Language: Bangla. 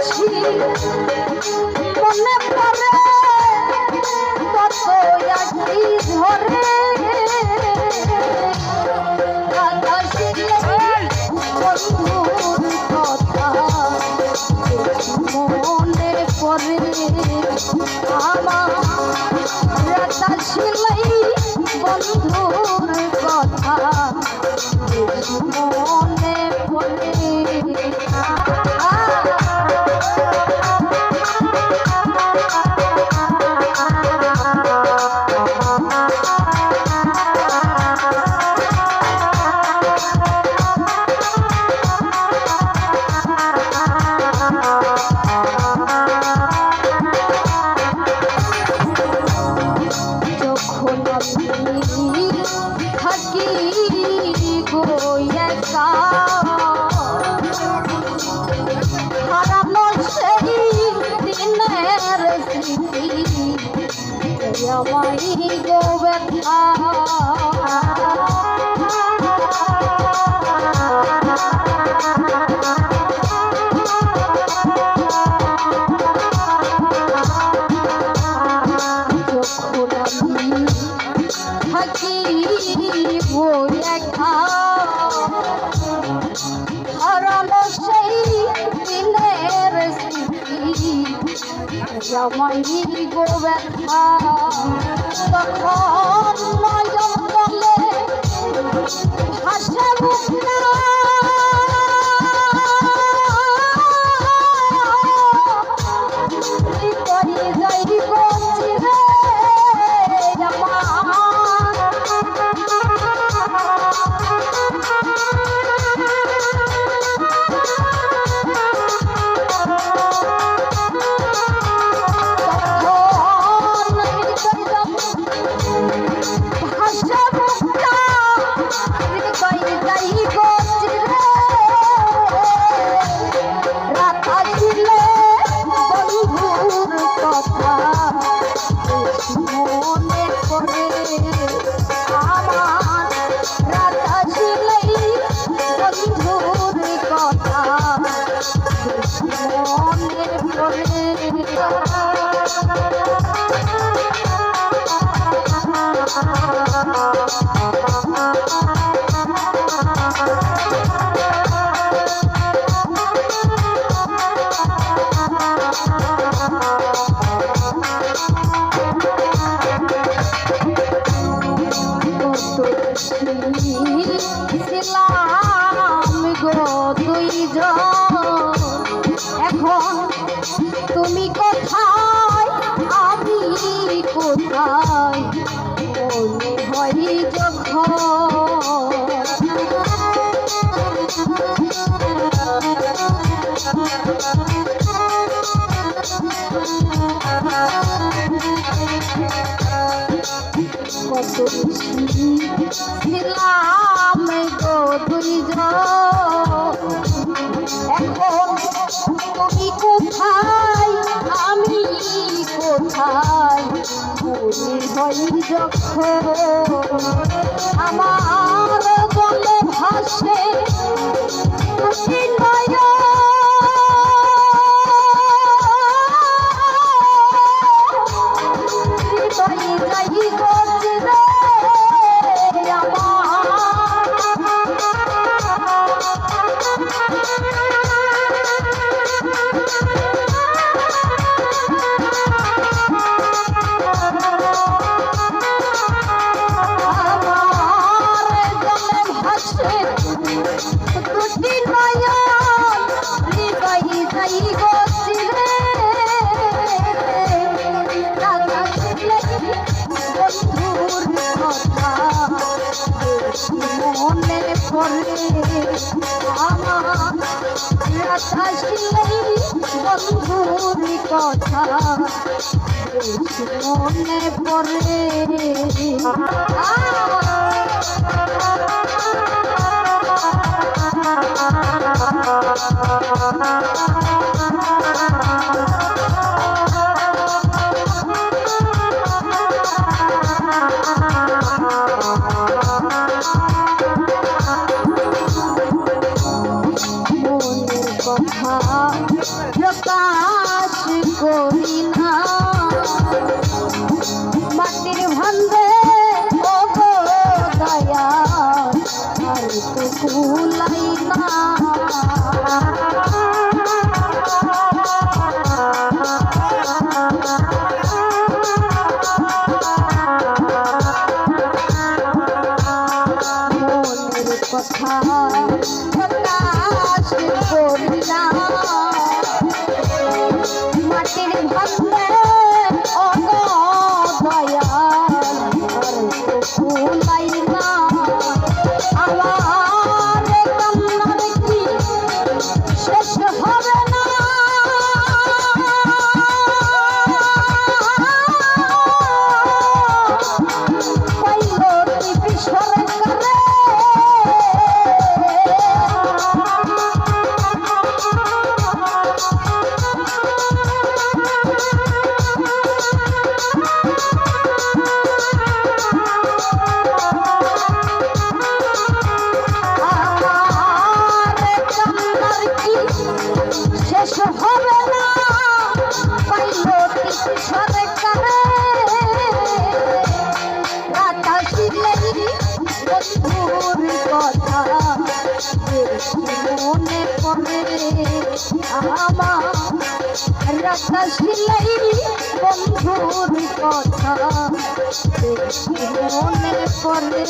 বাসি মনে পড়ে কত আছি ধরে বন্ধুর কথা মনে পড়ে আমার রাতা ছিলাই বন্ধুর কথা মনে পড়ে থাকি গো একা হারানো সেই দিনের স্মৃতি আমায় গো ব্যথা হারানো সেই দিনের স্মৃতি আমায় গো ব্যথা তখন নয়ন তলে ভাসে বুকটা করে যাই গো চিরে এখন তুমি কোথায় আমি কোথায় মনে হয় যখন কত ছিলাম গো দুইজন এখন তুমি কোথায় আমি কোথায় মনে হয় যখন আমার বলে ভাসে মনে পড়ে আমার রাতা ছিলাই বন্ধুর কথা মনে পড়ে কথা বিশ্বাস করি না মাটির ভান্ডে ও গো দয়া আর তো কুলাই না মনের কথা প্রকাশ করি না মাটির ভান্ডে ও গো দয়া আর তো কুলাই না আমার কান্নার কি শেষ হবে না পাইলো টিপি সরকারে শেষ হবে না পাইলো টিপি সরকারে বন্ধুর কথা মনে পড়ে আমার রাখা সিলাই বন্ধুর কথা মনে পড়ে।